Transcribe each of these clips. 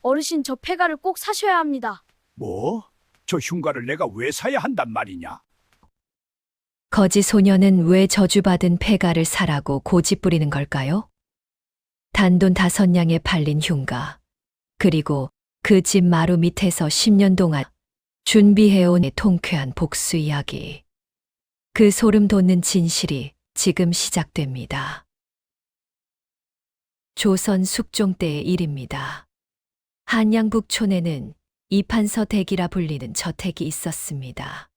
어르신 저 폐가를 꼭 사셔야 합니다. 뭐? 저 흉가를 내가 왜 사야 한단 말이냐? 거지 소녀는 왜 저주받은 폐가를 사라고 고집 부리는 걸까요? 단돈 5냥에 팔린 흉가, 그리고 그 집 마루 밑에서 10년 동안 준비해온 통쾌한 복수 이야기. 그 소름 돋는 진실이 지금 시작됩니다. 조선 숙종 때의 일입니다. 한양북촌에는 이판서 댁이라 불리는 저택이 있었습니다.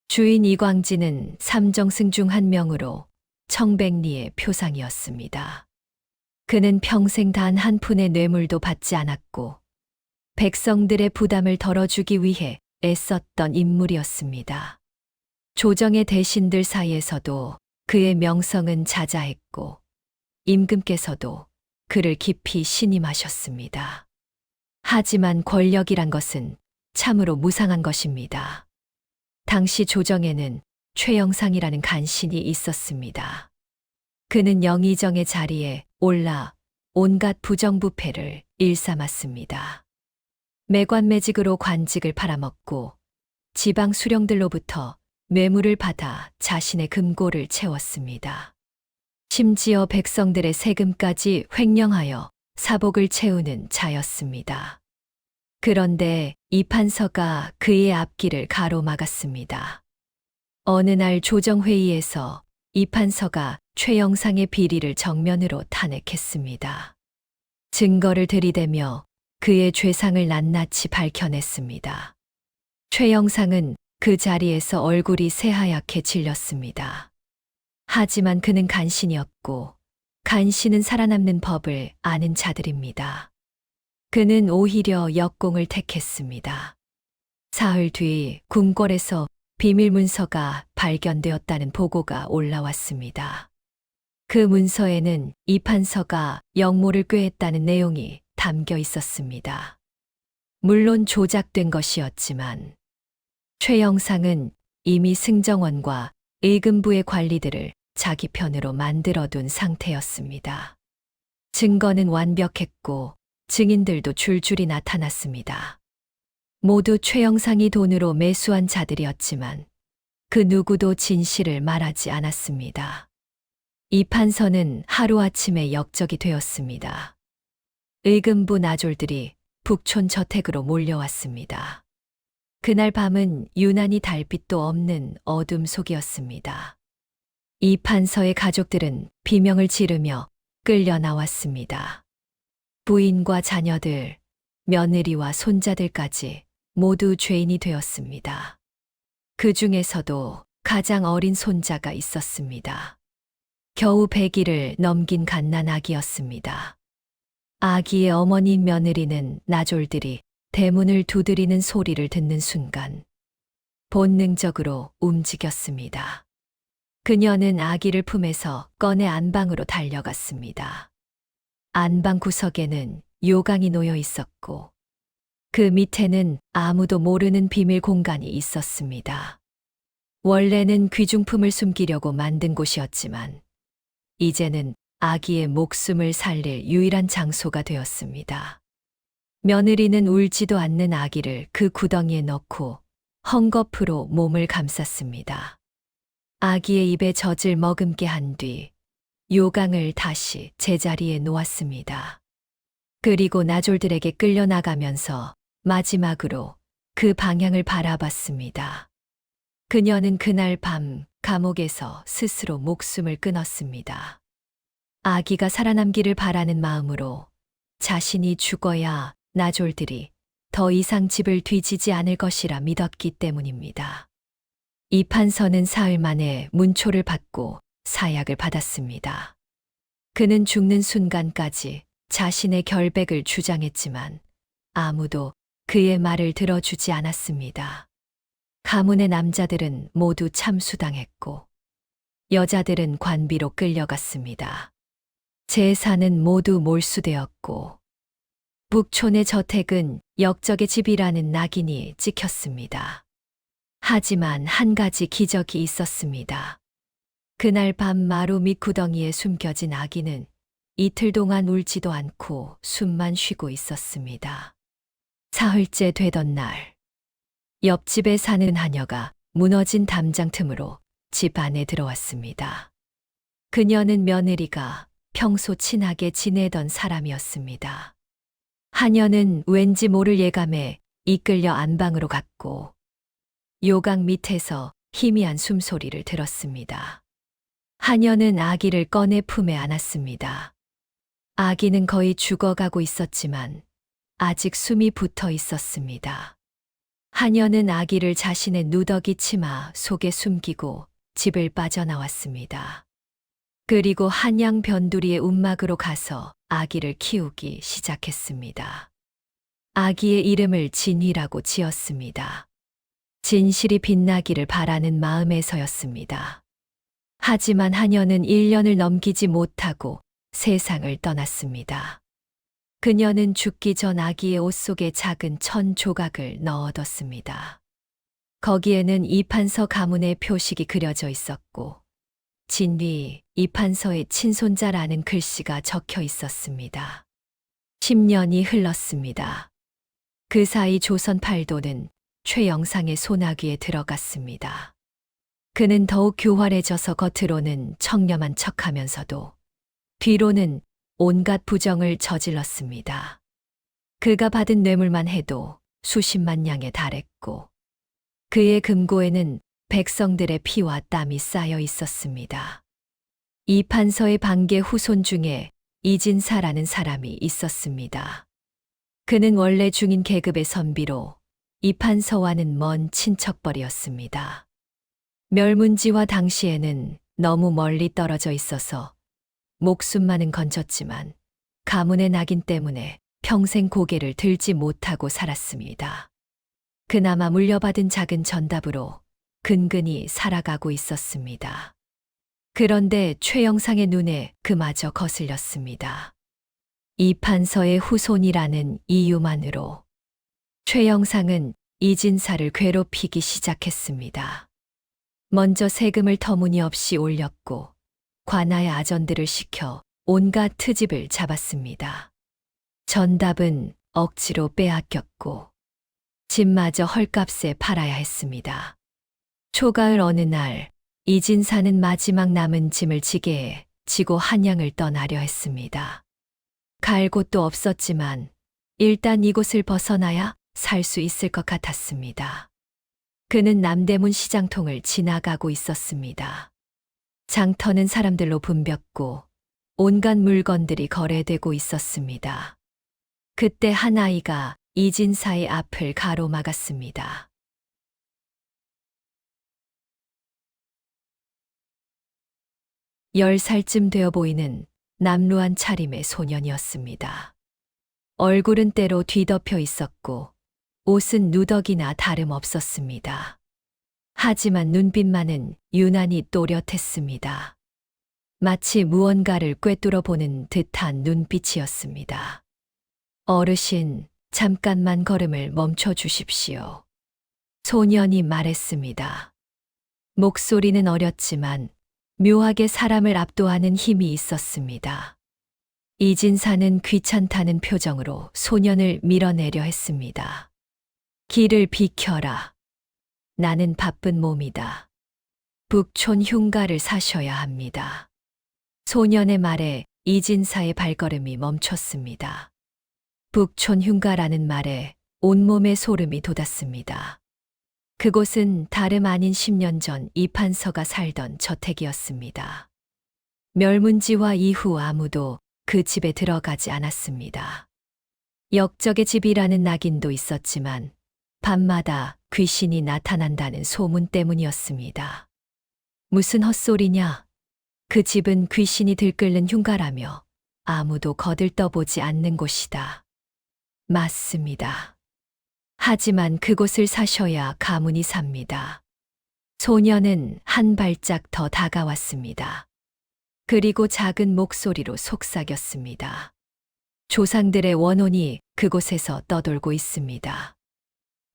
주인 이광진은 삼정승 중 한 명으로 청백리의 표상이었습니다. 그는 평생 단 한 푼의 뇌물도 받지 않았고 백성들의 부담을 덜어주기 위해 애썼던 인물이었습니다. 조정의 대신들 사이에서도 그의 명성은 자자했고 임금께서도 그를 깊이 신임하셨습니다. 하지만 권력이란 것은 참으로 무상한 것입니다. 당시 조정에는 최영상이라는 간신이 있었습니다. 그는 영의정의 자리에 올라 온갖 부정부패를 일삼았습니다. 매관매직으로 관직을 팔아먹고 지방 수령들로부터 뇌물을 받아 자신의 금고를 채웠습니다. 심지어 백성들의 세금까지 횡령하여 사복을 채우는 자였습니다. 그런데 이판서가 그의 앞길을 가로막았습니다. 어느 날 조정회의에서 이판서가 최영상의 비리를 정면으로 탄핵했습니다. 증거를 들이대며 그의 죄상을 낱낱이 밝혀냈습니다. 최영상은 그 자리에서 얼굴이 새하얗게 질렸습니다. 하지만 그는 간신이었고 간신은 살아남는 법을 아는 자들입니다. 그는 오히려 역공을 택했습니다. 사흘 뒤 궁궐에서 비밀 문서가 발견되었다는 보고가 올라왔습니다. 그 문서에는 이판서가 역모를 꾀했다는 내용이 담겨 있었습니다. 물론 조작된 것이었지만 최영상은 이미 승정원과 의금부의 관리들을 자기 편으로 만들어둔 상태였습니다. 증거는 완벽했고 증인들도 줄줄이 나타났습니다. 모두 최영상이 돈으로 매수한 자들이었지만 그 누구도 진실을 말하지 않았습니다. 이판서는 하루아침에 역적이 되었습니다. 의금부 나졸들이 북촌 저택으로 몰려왔습니다. 그날 밤은 유난히 달빛도 없는 어둠 속이었습니다. 이판서의 가족들은 비명을 지르며 끌려 나왔습니다. 부인과 자녀들, 며느리와 손자들까지 모두 죄인이 되었습니다. 그 중에서도 가장 어린 손자가 있었습니다. 겨우 100일을 넘긴 갓난아기였습니다. 아기의 어머니 며느리는 나졸들이 대문을 두드리는 소리를 듣는 순간 본능적으로 움직였습니다. 그녀는 아기를 품에서 꺼내 안방으로 달려갔습니다. 안방 구석에는 요강이 놓여 있었고 그 밑에는 아무도 모르는 비밀 공간이 있었습니다. 원래는 귀중품을 숨기려고 만든 곳이었지만 이제는 아기의 목숨을 살릴 유일한 장소가 되었습니다. 며느리는 울지도 않는 아기를 그 구덩이에 넣고 헝겊으로 몸을 감쌌습니다. 아기의 입에 젖을 머금게 한 뒤 요강을 다시 제자리에 놓았습니다. 그리고 나졸들에게 끌려나가면서 마지막으로 그 방향을 바라봤습니다. 그녀는 그날 밤 감옥에서 스스로 목숨을 끊었습니다. 아기가 살아남기를 바라는 마음으로 자신이 죽어야 나졸들이 더 이상 집을 뒤지지 않을 것이라 믿었기 때문입니다. 이판서는 사흘 만에 문초를 받고 사약을 받았습니다. 그는 죽는 순간까지 자신의 결백을 주장했지만 아무도 그의 말을 들어주지 않았습니다. 가문의 남자들은 모두 참수당했고 여자들은 관비로 끌려갔습니다. 재산은 모두 몰수되었고 북촌의 저택은 역적의 집이라는 낙인이 찍혔습니다. 하지만 한 가지 기적이 있었습니다. 그날 밤 마루 밑 구덩이에 숨겨진 아기는 이틀 동안 울지도 않고 숨만 쉬고 있었습니다. 사흘째 되던 날, 옆집에 사는 하녀가 무너진 담장 틈으로 집 안에 들어왔습니다. 그녀는 며느리가 평소 친하게 지내던 사람이었습니다. 하녀는 왠지 모를 예감에 이끌려 안방으로 갔고 요강 밑에서 희미한 숨소리를 들었습니다. 하녀는 아기를 꺼내 품에 안았습니다. 아기는 거의 죽어가고 있었지만 아직 숨이 붙어 있었습니다. 하녀는 아기를 자신의 누더기 치마 속에 숨기고 집을 빠져나왔습니다. 그리고 한양 변두리의 움막으로 가서 아기를 키우기 시작했습니다. 아기의 이름을 진희라고 지었습니다. 진실이 빛나기를 바라는 마음에서였습니다. 하지만 하녀는 1년을 넘기지 못하고 세상을 떠났습니다. 그녀는 죽기 전 아기의 옷 속에 작은 천 조각을 넣어뒀습니다. 거기에는 이판서 가문의 표식이 그려져 있었고 진휘 이판서의 친손자라는 글씨가 적혀 있었습니다. 10년이 흘렀습니다. 그 사이 조선 팔도는 최영상의 소나귀에 들어갔습니다. 그는 더욱 교활해져서 겉으로는 청렴한 척하면서도 뒤로는 온갖 부정을 저질렀습니다. 그가 받은 뇌물만 해도 수십만 양에 달했고 그의 금고에는 백성들의 피와 땀이 쌓여 있었습니다. 이판서의 반계 후손 중에 이진사라는 사람이 있었습니다. 그는 원래 중인 계급의 선비로 이판서와는 먼 친척벌이었습니다. 멸문지와 당시에는 너무 멀리 떨어져 있어서 목숨만은 건졌지만 가문의 낙인 때문에 평생 고개를 들지 못하고 살았습니다. 그나마 물려받은 작은 전답으로 근근히 살아가고 있었습니다. 그런데 최영상의 눈에 그마저 거슬렸습니다. 이판서의 후손이라는 이유만으로 최영상은 이진사를 괴롭히기 시작했습니다. 먼저 세금을 터무니없이 올렸고 관아의 아전들을 시켜 온갖 트집을 잡았습니다. 전답은 억지로 빼앗겼고 집마저 헐값에 팔아야 했습니다. 초가을 어느 날 이진사는 마지막 남은 짐을 지게에 지고 한양을 떠나려 했습니다. 갈 곳도 없었지만 일단 이곳을 벗어나야 살 수 있을 것 같았습니다. 그는 남대문 시장통을 지나가고 있었습니다. 장터는 사람들로 붐볐고 온갖 물건들이 거래되고 있었습니다. 그때 한 아이가 이진사의 앞을 가로막았습니다. 10살쯤 되어 보이는 남루한 차림의 소년이었습니다. 얼굴은 때로 뒤덮여 있었고 옷은 누더기나 다름없었습니다. 하지만 눈빛만은 유난히 또렷했습니다. 마치 무언가를 꿰뚫어 보는 듯한 눈빛이었습니다. 어르신, 잠깐만 걸음을 멈춰 주십시오. 소년이 말했습니다. 목소리는 어렸지만 묘하게 사람을 압도하는 힘이 있었습니다. 이진사는 귀찮다는 표정으로 소년을 밀어내려 했습니다. 길을 비켜라. 나는 바쁜 몸이다. 북촌 흉가를 사셔야 합니다. 소년의 말에 이진사의 발걸음이 멈췄습니다. 북촌 흉가라는 말에 온몸에 소름이 돋았습니다. 그곳은 다름 아닌 10년 전 이판서가 살던 저택이었습니다. 멸문지와 이후 아무도 그 집에 들어가지 않았습니다. 역적의 집이라는 낙인도 있었지만 밤마다 귀신이 나타난다는 소문 때문이었습니다. 무슨 헛소리냐? 그 집은 귀신이 들끓는 흉가라며 아무도 거들떠보지 않는 곳이다. 맞습니다. 하지만 그곳을 사셔야 가문이 삽니다. 소녀는 한 발짝 더 다가왔습니다. 그리고 작은 목소리로 속삭였습니다. 조상들의 원혼이 그곳에서 떠돌고 있습니다.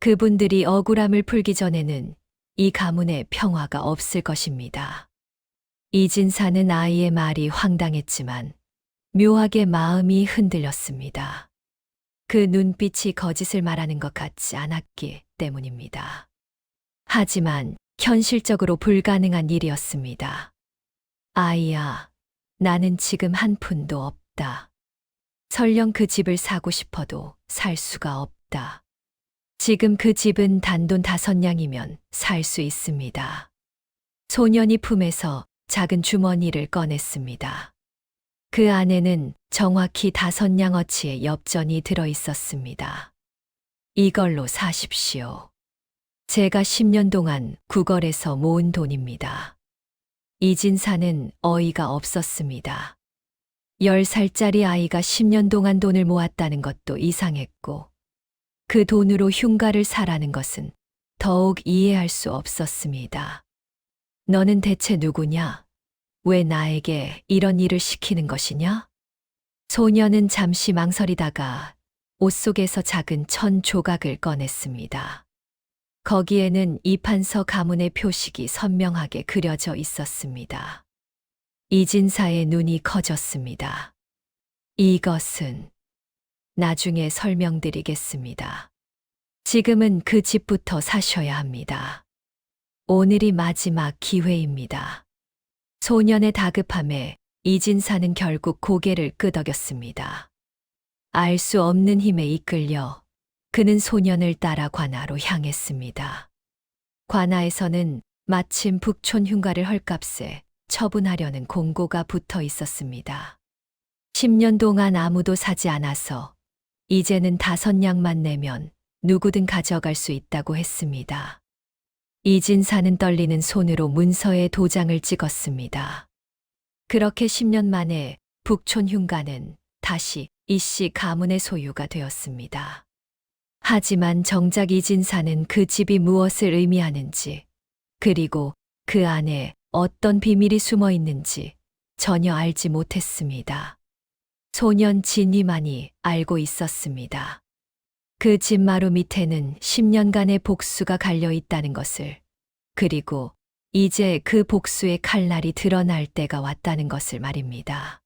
그분들이 억울함을 풀기 전에는 이 가문에 평화가 없을 것입니다. 이진사는 아이의 말이 황당했지만 묘하게 마음이 흔들렸습니다. 그 눈빛이 거짓을 말하는 것 같지 않았기 때문입니다. 하지만 현실적으로 불가능한 일이었습니다. 아이야, 나는 지금 한 푼도 없다. 설령 그 집을 사고 싶어도 살 수가 없다. 지금 그 집은 단돈 5냥이면 살 수 있습니다. 소년이 품에서 작은 주머니를 꺼냈습니다. 그 안에는 정확히 5냥어치의 엽전이 들어 있었습니다. 이걸로 사십시오. 제가 10년 동안 구걸해서 모은 돈입니다. 이진사는 어이가 없었습니다. 10살짜리 아이가 10년 동안 돈을 모았다는 것도 이상했고, 그 돈으로 흉가를 사라는 것은 더욱 이해할 수 없었습니다. 너는 대체 누구냐? 왜 나에게 이런 일을 시키는 것이냐? 소녀는 잠시 망설이다가 옷 속에서 작은 1,000조각을 꺼냈습니다. 거기에는 이판서 가문의 표식이 선명하게 그려져 있었습니다. 이진사의 눈이 커졌습니다. 이것은 나중에 설명드리겠습니다. 지금은 그 집부터 사셔야 합니다. 오늘이 마지막 기회입니다. 소년의 다급함에 이진사는 결국 고개를 끄덕였습니다. 알 수 없는 힘에 이끌려 그는 소년을 따라 관아로 향했습니다. 관아에서는 마침 북촌 흉가를 헐값에 처분하려는 공고가 붙어 있었습니다. 10년 동안 아무도 사지 않아서 이제는 5냥만 내면 누구든 가져갈 수 있다고 했습니다. 이진사는 떨리는 손으로 문서에 도장을 찍었습니다. 그렇게 10년 만에 북촌 흉가는 다시 이씨 가문의 소유가 되었습니다. 하지만 정작 이진사는 그 집이 무엇을 의미하는지, 그리고 그 안에 어떤 비밀이 숨어 있는지 전혀 알지 못했습니다. 소년 진위만이 알고 있었습니다. 그 집마루 밑에는 10년간의 복수가 갈려 있다는 것을, 그리고 이제 그 복수의 칼날이 드러날 때가 왔다는 것을 말입니다.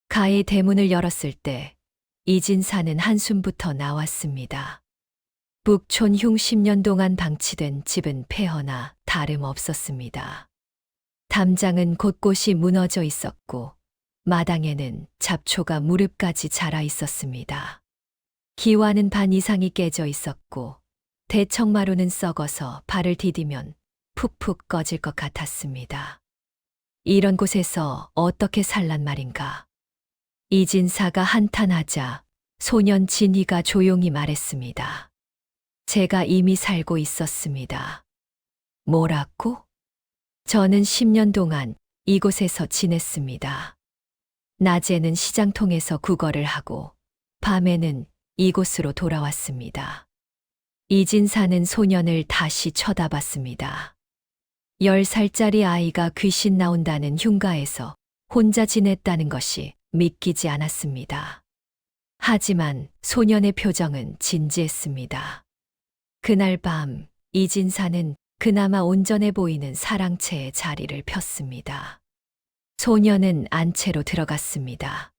가히 대문을 열었을 때 이진사는 한숨부터 나왔습니다. 북촌 흉 10년 동안 방치된 집은 폐허나 다름없었습니다. 담장은 곳곳이 무너져 있었고 마당에는 잡초가 무릎까지 자라 있었습니다. 기와는 반 이상이 깨져 있었고 대청마루는 썩어서 발을 디디면 푹푹 꺼질 것 같았습니다. 이런 곳에서 어떻게 살란 말인가? 이진사가 한탄하자 소년 진희가 조용히 말했습니다. 제가 이미 살고 있었습니다. 뭐라고? 저는 10년 동안 이곳에서 지냈습니다. 낮에는 시장통에서 구걸을 하고 밤에는 이곳으로 돌아왔습니다. 이진사는 소년을 다시 쳐다봤습니다. 10살짜리 아이가 귀신 나온다는 흉가에서 혼자 지냈다는 것이 믿기지 않았습니다. 하지만 소년의 표정은 진지했습니다. 그날 밤 이진사는 그나마 온전해 보이는 사랑채의 자리를 폈습니다. 소년은 안채로 들어갔습니다.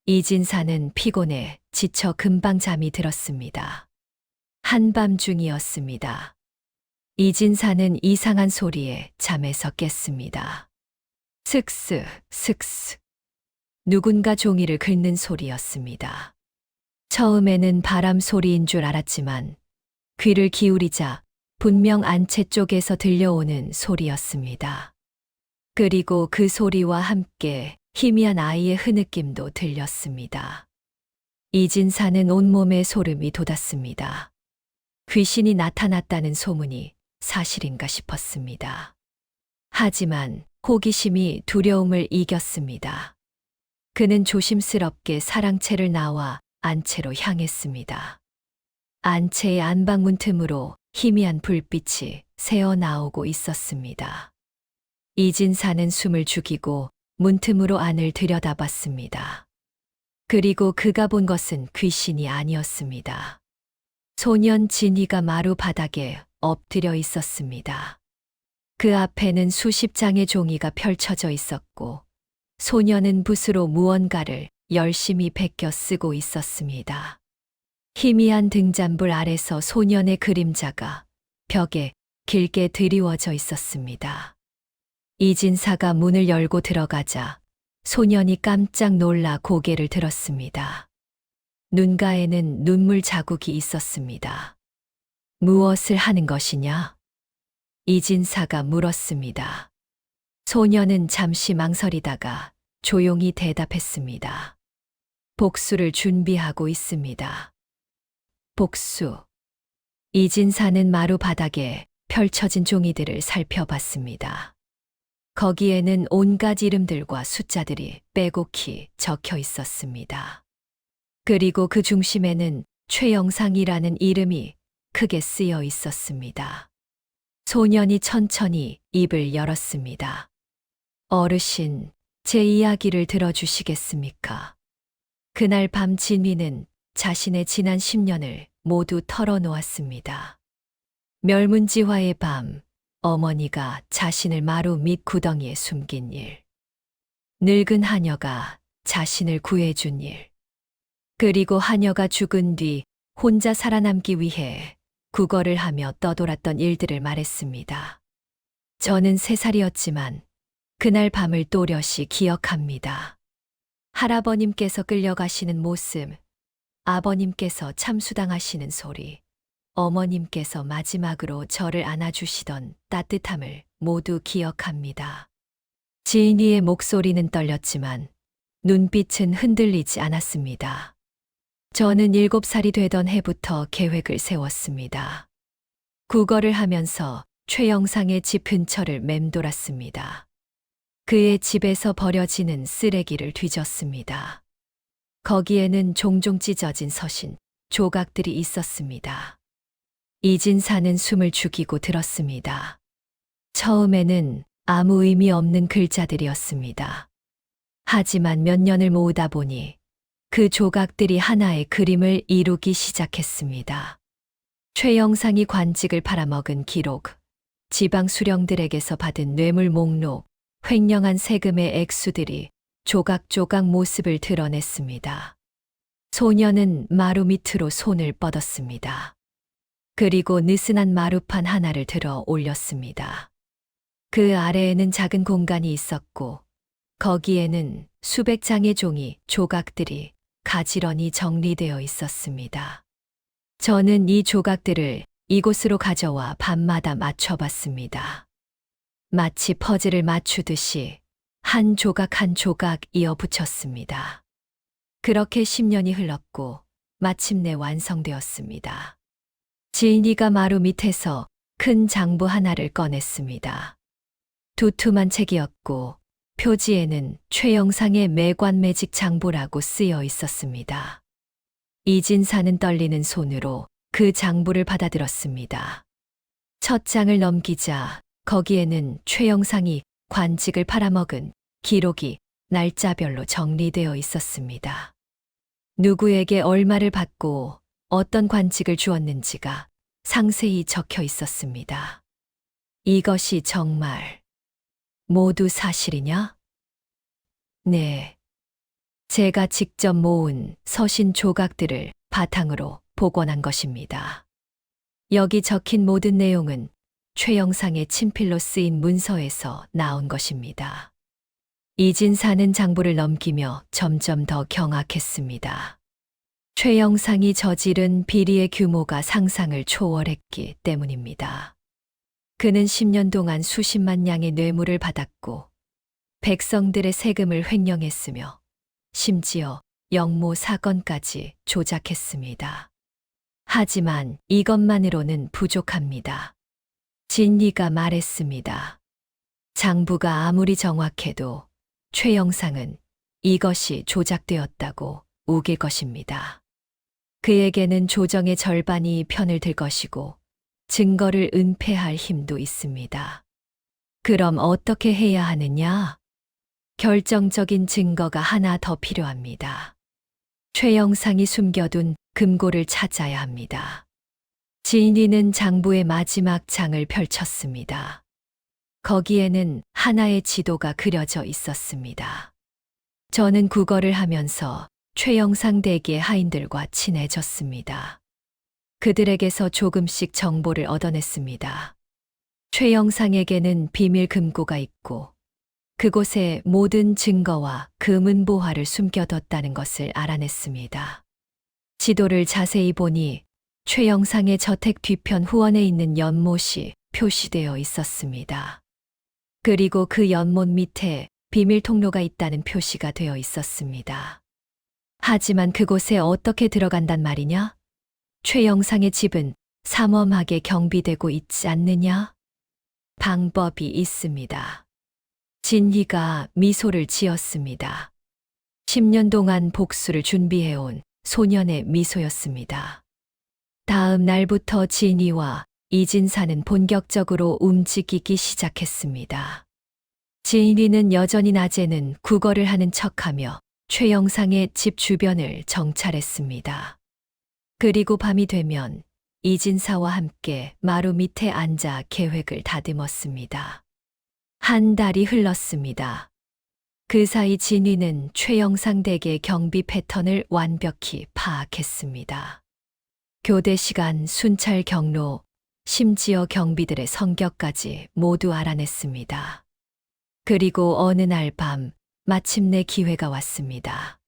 이진사는 피곤해 지쳐 금방 잠이 들었습니다. 한밤중이었습니다. 이진사는 이상한 소리에 잠에서 깼습니다. 슥슥 슥슥. 누군가 종이를 긁는 소리였습니다. 처음에는 바람 소리인 줄 알았지만 귀를 기울이자 분명 안채 쪽에서 들려오는 소리였습니다. 그리고 그 소리와 함께 희미한 아이의 흐느낌도 들렸습니다. 이진사는 온몸에 소름이 돋았습니다. 귀신이 나타났다는 소문이 사실인가 싶었습니다. 하지만 호기심이 두려움을 이겼습니다. 그는 조심스럽게 사랑채를 나와 안채로 향했습니다. 안채의 안방문 틈으로 희미한 불빛이 새어 나오고 있었습니다. 이진사는 숨을 죽이고 문틈으로 안을 들여다봤습니다. 그리고 그가 본 것은 귀신이 아니었습니다. 소년 진희가 마루 바닥에 엎드려 있었습니다. 그 앞에는 수십 장의 종이가 펼쳐져 있었고 소년은 붓으로 무언가를 열심히 베껴 쓰고 있었습니다. 희미한 등잔불 아래서 소년의 그림자가 벽에 길게 드리워져 있었습니다. 이진사가 문을 열고 들어가자 소년이 깜짝 놀라 고개를 들었습니다. 눈가에는 눈물 자국이 있었습니다. 무엇을 하는 것이냐? 이진사가 물었습니다. 소년은 잠시 망설이다가 조용히 대답했습니다. 복수를 준비하고 있습니다. 복수. 이진사는 마루 바닥에 펼쳐진 종이들을 살펴봤습니다. 거기에는 온갖 이름들과 숫자들이 빼곡히 적혀 있었습니다. 그리고 그 중심에는 최영상이라는 이름이 크게 쓰여 있었습니다. 소년이 천천히 입을 열었습니다. 어르신, 제 이야기를 들어주시겠습니까? 그날 밤 진미는 자신의 지난 10년을 모두 털어놓았습니다. 멸문지화의 밤, 어머니가 자신을 마루 밑 구덩이에 숨긴 일, 늙은 하녀가 자신을 구해준 일, 그리고 하녀가 죽은 뒤 혼자 살아남기 위해 구걸을 하며 떠돌았던 일들을 말했습니다. 저는 3살이었지만 그날 밤을 또렷이 기억합니다. 할아버님께서 끌려가시는 모습, 아버님께서 참수당하시는 소리, 어머님께서 마지막으로 저를 안아주시던 따뜻함을 모두 기억합니다. 지인이의 목소리는 떨렸지만 눈빛은 흔들리지 않았습니다. 저는 7살이 되던 해부터 계획을 세웠습니다. 구걸을 하면서 최영상의 집 근처를 맴돌았습니다. 그의 집에서 버려지는 쓰레기를 뒤졌습니다. 거기에는 종종 찢어진 서신, 조각들이 있었습니다. 이진사는 숨을 죽이고 들었습니다. 처음에는 아무 의미 없는 글자들이었습니다. 하지만 몇 년을 모으다 보니 그 조각들이 하나의 그림을 이루기 시작했습니다. 최영상이 관직을 팔아먹은 기록, 지방 수령들에게서 받은 뇌물 목록, 횡령한 세금의 액수들이 조각조각 모습을 드러냈습니다. 소녀는 마루 밑으로 손을 뻗었습니다. 그리고 느슨한 마루판 하나를 들어 올렸습니다. 그 아래에는 작은 공간이 있었고 거기에는 수백 장의 종이, 조각들이 가지런히 정리되어 있었습니다. 저는 이 조각들을 이곳으로 가져와 밤마다 맞춰봤습니다. 마치 퍼즐을 맞추듯이 한 조각 한 조각 이어 붙였습니다. 그렇게 10년이 흘렀고 마침내 완성되었습니다. 지인이가 마루 밑에서 큰 장부 하나를 꺼냈습니다. 두툼한 책이었고 표지에는 최영상의 매관매직 장부라고 쓰여 있었습니다. 이진사는 떨리는 손으로 그 장부를 받아들었습니다. 첫 장을 넘기자 거기에는 최영상이 관직을 팔아먹은 기록이 날짜별로 정리되어 있었습니다. 누구에게 얼마를 받고 어떤 관직을 주었는지가 상세히 적혀 있었습니다. 이것이 정말 모두 사실이냐? 네. 제가 직접 모은 서신 조각들을 바탕으로 복원한 것입니다. 여기 적힌 모든 내용은 최영상의 친필로 쓰인 문서에서 나온 것입니다. 이진사는 장부를 넘기며 점점 더 경악했습니다. 최영상이 저지른 비리의 규모가 상상을 초월했기 때문입니다. 그는 10년 동안 수십만 냥의 뇌물을 받았고 백성들의 세금을 횡령했으며 심지어 영모 사건까지 조작했습니다. 하지만 이것만으로는 부족합니다. 진리가 말했습니다. 장부가 아무리 정확해도 최영상은 이것이 조작되었다고 우길 것입니다. 그에게는 조정의 절반이 편을 들 것이고 증거를 은폐할 힘도 있습니다. 그럼 어떻게 해야 하느냐? 결정적인 증거가 하나 더 필요합니다. 최영상이 숨겨둔 금고를 찾아야 합니다. 지인이는 장부의 마지막 장을 펼쳤습니다. 거기에는 하나의 지도가 그려져 있었습니다. 저는 국어를 하면서 최영상 댁의 하인들과 친해졌습니다. 그들에게서 조금씩 정보를 얻어냈습니다. 최영상에게는 비밀 금고가 있고 그곳에 모든 증거와 금은보화를 숨겨뒀다는 것을 알아냈습니다. 지도를 자세히 보니 최영상의 저택 뒤편 후원에 있는 연못이 표시되어 있었습니다. 그리고 그 연못 밑에 비밀 통로가 있다는 표시가 되어 있었습니다. 하지만 그곳에 어떻게 들어간단 말이냐? 최영상의 집은 삼엄하게 경비되고 있지 않느냐? 방법이 있습니다. 진희가 미소를 지었습니다. 10년 동안 복수를 준비해온 소년의 미소였습니다. 다음 날부터 진희와 이진사는 본격적으로 움직이기 시작했습니다. 진희는 여전히 낮에는 구걸을 하는 척하며 최영상의 집 주변을 정찰했습니다. 그리고 밤이 되면 이진사와 함께 마루 밑에 앉아 계획을 다듬었습니다. 한 달이 흘렀습니다. 그 사이 진희는 최영상 댁의 경비 패턴을 완벽히 파악했습니다. 교대 시간, 순찰 경로, 심지어 경비들의 성격까지 모두 알아냈습니다. 그리고 어느 날 밤, 마침내 기회가 왔습니다.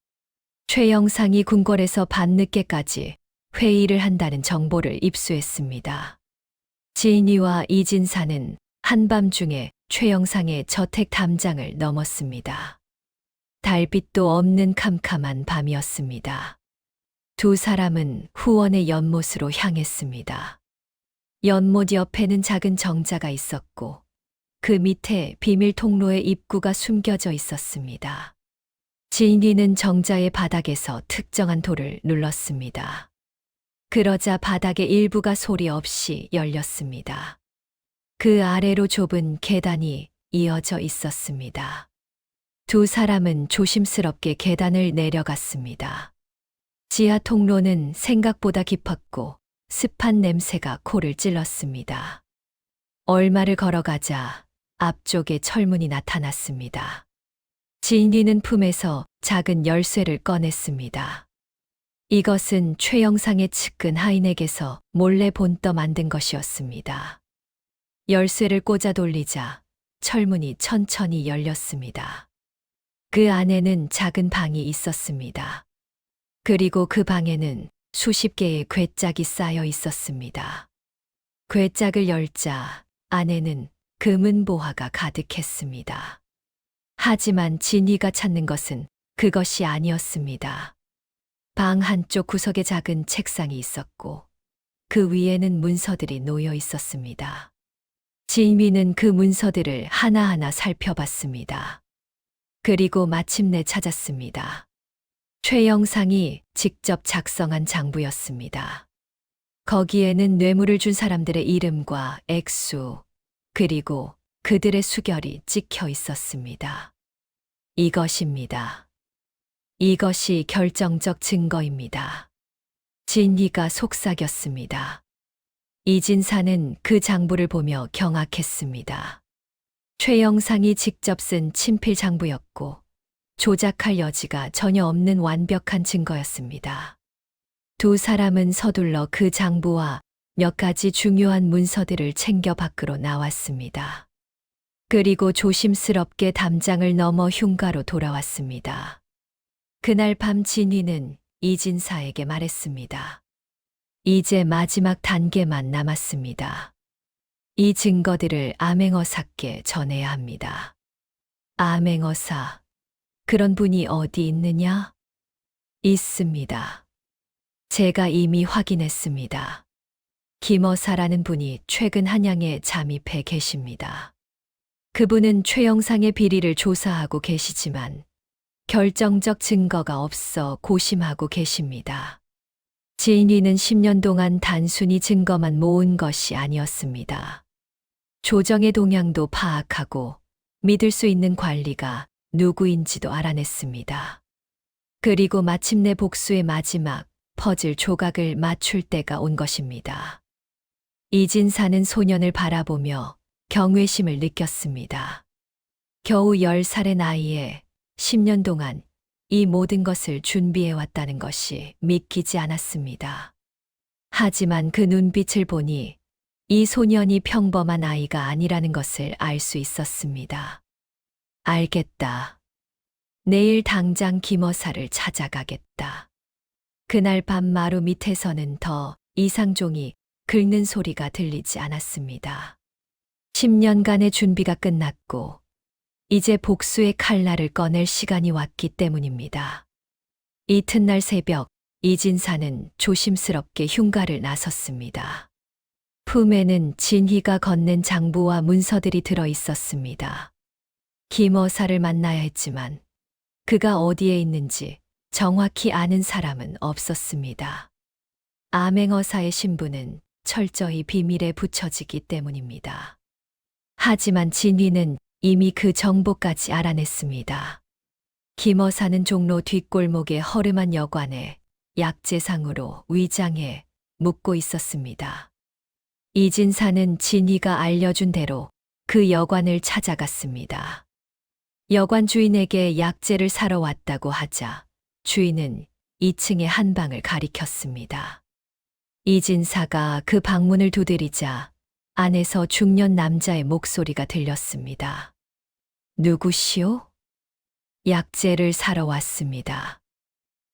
최영상이 궁궐에서 밤늦게까지 회의를 한다는 정보를 입수했습니다. 진희와 이진사는 한밤중에 최영상의 저택 담장을 넘었습니다. 달빛도 없는 캄캄한 밤이었습니다. 두 사람은 후원의 연못으로 향했습니다. 연못 옆에는 작은 정자가 있었고 그 밑에 비밀 통로의 입구가 숨겨져 있었습니다. 진희는 정자의 바닥에서 특정한 돌을 눌렀습니다. 그러자 바닥의 일부가 소리 없이 열렸습니다. 그 아래로 좁은 계단이 이어져 있었습니다. 두 사람은 조심스럽게 계단을 내려갔습니다. 지하 통로는 생각보다 깊었고 습한 냄새가 코를 찔렀습니다. 얼마를 걸어가자 앞쪽에 철문이 나타났습니다. 진희는 품에서 작은 열쇠를 꺼냈습니다. 이것은 최영상의 측근 하인에게서 몰래 본떠 만든 것이었습니다. 열쇠를 꽂아 돌리자 철문이 천천히 열렸습니다. 그 안에는 작은 방이 있었습니다. 그리고 그 방에는 수십 개의 괴짝이 쌓여 있었습니다. 괴짝을 열자 안에는 금은보화가 가득했습니다. 하지만 진희가 찾는 것은 그것이 아니었습니다. 방 한쪽 구석에 작은 책상이 있었고 그 위에는 문서들이 놓여 있었습니다. 진희는 그 문서들을 하나하나 살펴봤습니다. 그리고 마침내 찾았습니다. 최영상이 직접 작성한 장부였습니다. 거기에는 뇌물을 준 사람들의 이름과 액수, 그리고 그들의 수결이 찍혀 있었습니다. 이것입니다. 이것이 결정적 증거입니다. 진희가 속삭였습니다. 이진사는 그 장부를 보며 경악했습니다. 최영상이 직접 쓴 친필 장부였고 조작할 여지가 전혀 없는 완벽한 증거였습니다. 두 사람은 서둘러 그 장부와 몇 가지 중요한 문서들을 챙겨 밖으로 나왔습니다. 그리고 조심스럽게 담장을 넘어 흉가로 돌아왔습니다. 그날 밤 진희는 이진사에게 말했습니다. 이제 마지막 단계만 남았습니다. 이 증거들을 암행어사께 전해야 합니다. 암행어사, 그런 분이 어디 있느냐? 있습니다. 제가 이미 확인했습니다. 김어사라는 분이 최근 한양에 잠입해 계십니다. 그분은 최영상의 비리를 조사하고 계시지만 결정적 증거가 없어 고심하고 계십니다. 진희는 10년 동안 단순히 증거만 모은 것이 아니었습니다. 조정의 동향도 파악하고 믿을 수 있는 관리가 누구인지도 알아냈습니다. 그리고 마침내 복수의 마지막 퍼즐 조각을 맞출 때가 온 것입니다. 이진사는 소년을 바라보며 경외심을 느꼈습니다. 겨우 10살의 나이에 10년 동안 이 모든 것을 준비해 왔다는 것이 믿기지 않았습니다. 하지만 그 눈빛을 보니 이 소년이 평범한 아이가 아니라는 것을 알 수 있었습니다. 알겠다. 내일 당장 김어사를 찾아가겠다. 그날 밤 마루 밑에서는 더 이상 종이 긁는 소리가 들리지 않았습니다. 10년간의 준비가 끝났고 이제 복수의 칼날을 꺼낼 시간이 왔기 때문입니다. 이튿날 새벽 이진사는 조심스럽게 흉가를 나섰습니다. 품에는 진희가 건넨 장부와 문서들이 들어 있었습니다. 김어사를 만나야 했지만 그가 어디에 있는지 정확히 아는 사람은 없었습니다. 암행어사의 신분은 철저히 비밀에 붙여지기 때문입니다. 하지만 진희는 이미 그 정보까지 알아냈습니다. 김어사는 종로 뒷골목의 허름한 여관에 약재상으로 위장해 묵고 있었습니다. 이진사는 진희가 알려준 대로 그 여관을 찾아갔습니다. 여관 주인에게 약재를 사러 왔다고 하자 주인은 2층의 한 방을 가리켰습니다. 이진사가 그 방문을 두드리자 안에서 중년 남자의 목소리가 들렸습니다. 누구시오? 약재를 사러 왔습니다.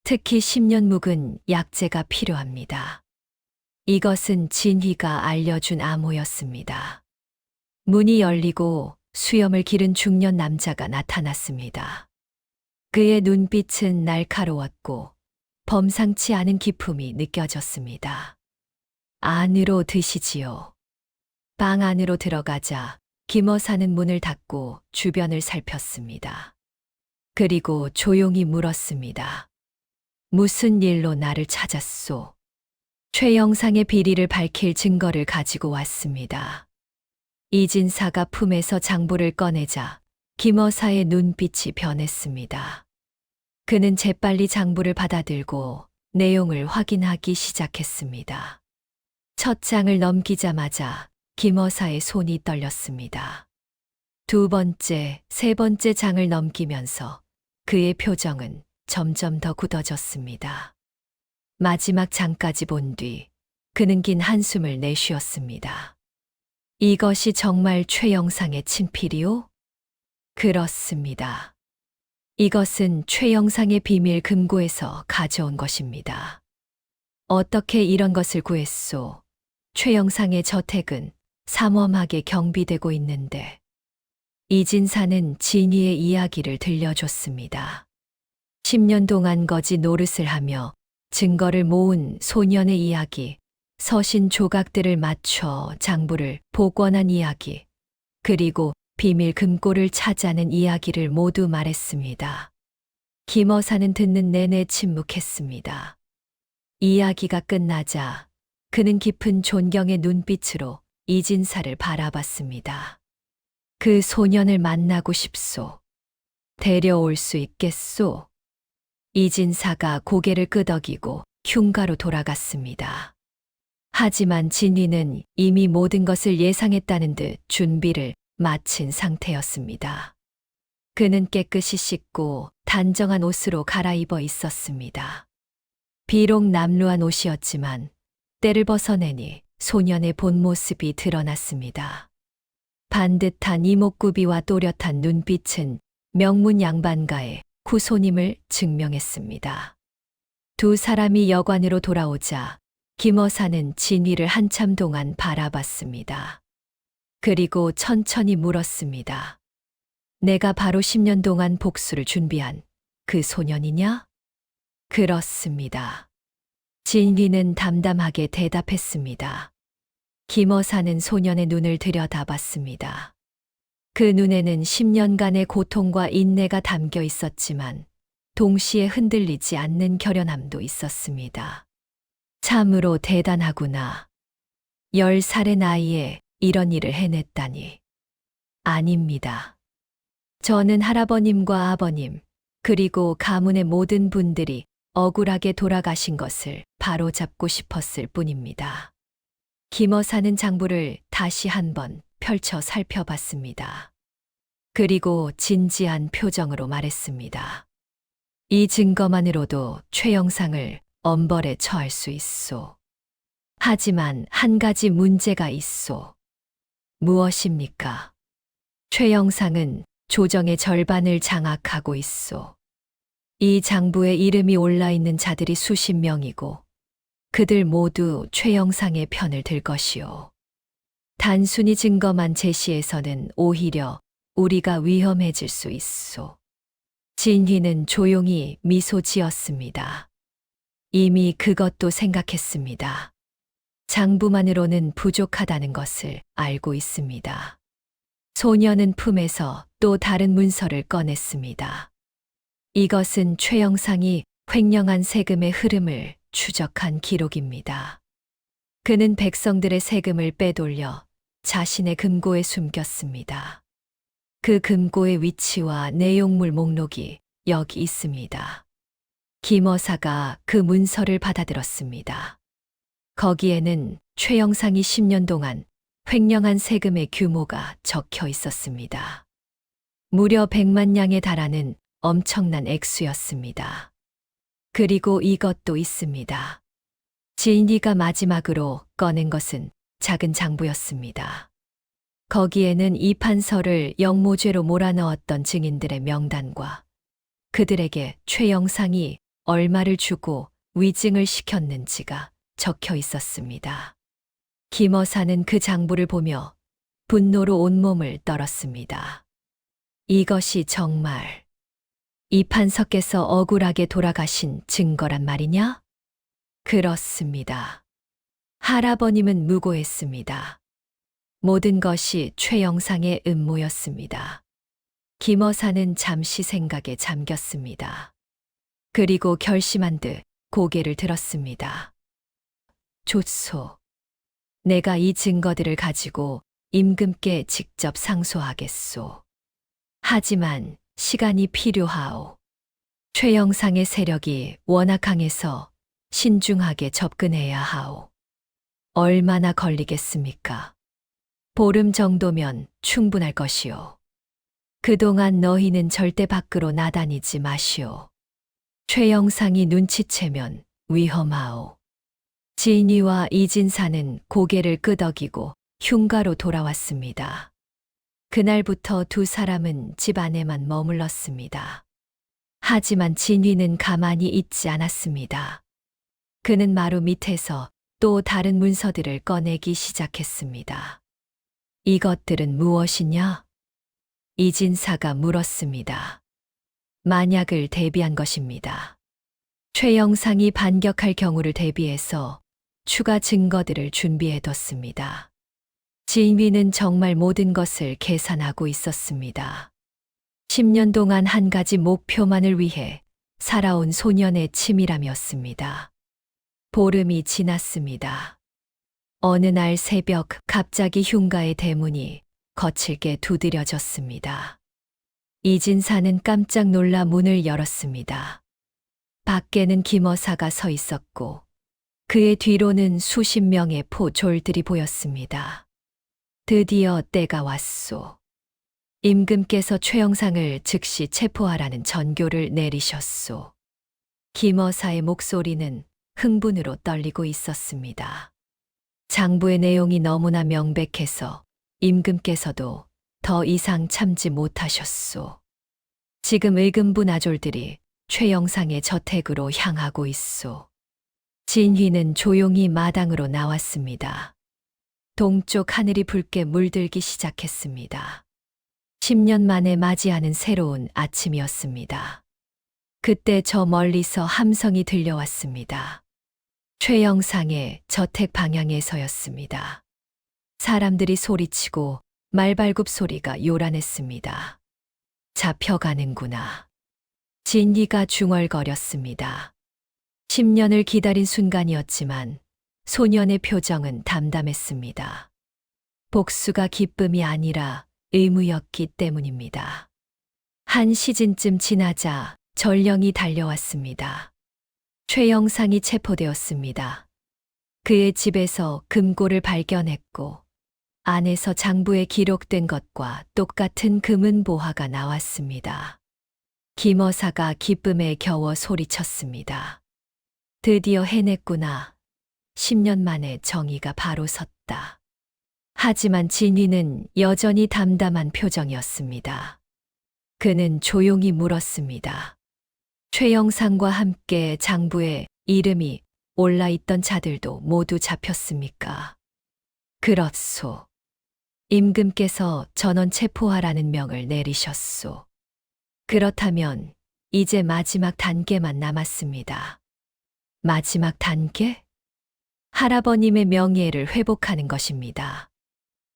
특히 10년 묵은 약재가 필요합니다. 이것은 진희가 알려준 암호였습니다. 문이 열리고 수염을 기른 중년 남자가 나타났습니다. 그의 눈빛은 날카로웠고 범상치 않은 기품이 느껴졌습니다. 안으로 드시지요. 방 안으로 들어가자 김어사는 문을 닫고 주변을 살폈습니다. 그리고 조용히 물었습니다. 무슨 일로 나를 찾았소? 최 영상의 비리를 밝힐 증거를 가지고 왔습니다. 이진사가 품에서 장부를 꺼내자 김어사의 눈빛이 변했습니다. 그는 재빨리 장부를 받아들고 내용을 확인하기 시작했습니다. 첫 장을 넘기자마자 김어사의 손이 떨렸습니다. 두 번째, 세 번째 장을 넘기면서 그의 표정은 점점 더 굳어졌습니다. 마지막 장까지 본 뒤 그는 긴 한숨을 내쉬었습니다. 이것이 정말 최영상의 친필이요? 그렇습니다. 이것은 최영상의 비밀 금고에서 가져온 것입니다. 어떻게 이런 것을 구했소? 최영상의 저택은 삼엄하게 경비되고 있는데. 이진사는 진희의 이야기를 들려줬습니다. 10년 동안 거짓 노릇을 하며 증거를 모은 소년의 이야기, 서신 조각들을 맞춰 장부를 복원한 이야기, 그리고 비밀 금고를 찾아낸 이야기를 모두 말했습니다. 김어사는 듣는 내내 침묵했습니다. 이야기가 끝나자 그는 깊은 존경의 눈빛으로 이진사를 바라봤습니다. 그 소년을 만나고 싶소. 데려올 수 있겠소? 이진사가 고개를 끄덕이고 흉가로 돌아갔습니다. 하지만 진희는 이미 모든 것을 예상했다는 듯 준비를 마친 상태였습니다. 그는 깨끗이 씻고 단정한 옷으로 갈아입어 있었습니다. 비록 남루한 옷이었지만 때를 벗어내니 소년의 본 모습이 드러났습니다. 반듯한 이목구비와 또렷한 눈빛은 명문 양반가의 후손임을 증명했습니다. 두 사람이 여관으로 돌아오자 김어사는 진희를 한참 동안 바라봤습니다. 그리고 천천히 물었습니다. 내가 바로 10년 동안 복수를 준비한 그 소년이냐? 그렇습니다. 진희는 담담하게 대답했습니다. 김어사는 소년의 눈을 들여다봤습니다. 그 눈에는 10년간의 고통과 인내가 담겨 있었지만 동시에 흔들리지 않는 결연함도 있었습니다. 참으로 대단하구나. 10살의 나이에 이런 일을 해냈다니. 아닙니다. 저는 할아버님과 아버님, 그리고 가문의 모든 분들이 억울하게 돌아가신 것을 바로잡고 싶었을 뿐입니다. 김어사는 장부를 다시 한번 펼쳐 살펴봤습니다. 그리고 진지한 표정으로 말했습니다. 이 증거만으로도 최 영상을 엄벌에 처할 수 있소. 하지만 한 가지 문제가 있소. 무엇입니까? 최 영상은 조정의 절반을 장악하고 있소. 이 장부에 이름이 올라 있는 자들이 수십 명이고 그들 모두 최 영상의 편을 들 것이오. 단순히 증거만 제시해서는 오히려 우리가 위험해질 수 있소. 진희는 조용히 미소 지었습니다. 이미 그것도 생각했습니다. 장부만으로는 부족하다는 것을 알고 있습니다. 소녀는 품에서 또 다른 문서를 꺼냈습니다. 이것은 최 영상이 횡령한 세금의 흐름을 추적한 기록입니다. 그는 백성들의 세금을 빼돌려 자신의 금고에 숨겼습니다. 그 금고의 위치와 내용물 목록이 여기 있습니다. 김어사가 그 문서를 받아들었습니다. 거기에는 최 영상이 10년 동안 횡령한 세금의 규모가 적혀 있었습니다. 무려 100만 냥에 달하는 엄청난 액수였습니다. 그리고 이것도 있습니다. 진이가 마지막으로 꺼낸 것은 작은 장부였습니다. 거기에는 이 판서를 영모죄로 몰아넣었던 증인들의 명단과 그들에게 최 영상이 얼마를 주고 위증을 시켰는지가 적혀 있었습니다. 김어사는 그 장부를 보며 분노로 온몸을 떨었습니다. 이것이 정말 이 판서께서 억울하게 돌아가신 증거란 말이냐? 그렇습니다. 할아버님은 무고했습니다. 모든 것이 최 영상의 음모였습니다. 김어사는 잠시 생각에 잠겼습니다. 그리고 결심한 듯 고개를 들었습니다. 좋소. 내가 이 증거들을 가지고 임금께 직접 상소하겠소. 하지만 시간이 필요하오. 최 영상의 세력이 워낙 강해서 신중하게 접근해야 하오. 얼마나 걸리겠습니까? 보름 정도면 충분할 것이오. 그동안 너희는 절대 밖으로 나다니지 마시오. 최 영상이 눈치채면 위험하오. 진이와 이진사는 고개를 끄덕이고 흉가로 돌아왔습니다. 그날부터 두 사람은 집 안에만 머물렀습니다. 하지만 진위는 가만히 있지 않았습니다. 그는 마루 밑에서 또 다른 문서들을 꺼내기 시작했습니다. 이것들은 무엇이냐? 이진사가 물었습니다. 만약을 대비한 것입니다. 최 영상이 반격할 경우를 대비해서 추가 증거들을 준비해뒀습니다. 진위는 정말 모든 것을 계산하고 있었습니다. 10년 동안 한 가지 목표만을 위해 살아온 소년의 치밀함이었습니다. 보름이 지났습니다. 어느 날 새벽 갑자기 흉가의 대문이 거칠게 두드려졌습니다. 이진사는 깜짝 놀라 문을 열었습니다. 밖에는 김어사가 서 있었고 그의 뒤로는 수십 명의 포졸들이 보였습니다. 드디어 때가 왔소. 임금께서 최 영상을 즉시 체포하라는 전교를 내리셨소. 김어사의 목소리는 흥분으로 떨리고 있었습니다. 장부의 내용이 너무나 명백해서 임금께서도 더 이상 참지 못하셨소. 지금 의금부 나졸들이 최 영상의 저택으로 향하고 있소. 진휘는 조용히 마당으로 나왔습니다. 동쪽 하늘이 붉게 물들기 시작했습니다. 10년 만에 맞이하는 새로운 아침이었습니다. 그때 저 멀리서 함성이 들려왔습니다. 최 영상의 저택 방향에서였습니다. 사람들이 소리치고 말발굽 소리가 요란했습니다. 잡혀가는구나. 진희가 중얼거렸습니다. 10년을 기다린 순간이었지만 소년의 표정은 담담했습니다. 복수가 기쁨이 아니라 의무였기 때문입니다. 한 시즌쯤 지나자 전령이 달려왔습니다. 최 영상이 체포되었습니다. 그의 집에서 금고를 발견했고 안에서 장부에 기록된 것과 똑같은 금은 보화가 나왔습니다. 김어사가 기쁨에 겨워 소리쳤습니다. 드디어 해냈구나. 10년 만에 정의가 바로 섰다. 하지만 진위는 여전히 담담한 표정이었습니다. 그는 조용히 물었습니다. 최영상과 함께 장부에 이름이 올라있던 자들도 모두 잡혔습니까? 그렇소. 임금께서 전원 체포하라는 명을 내리셨소. 그렇다면 이제 마지막 단계만 남았습니다. 마지막 단계? 할아버님의 명예를 회복하는 것입니다.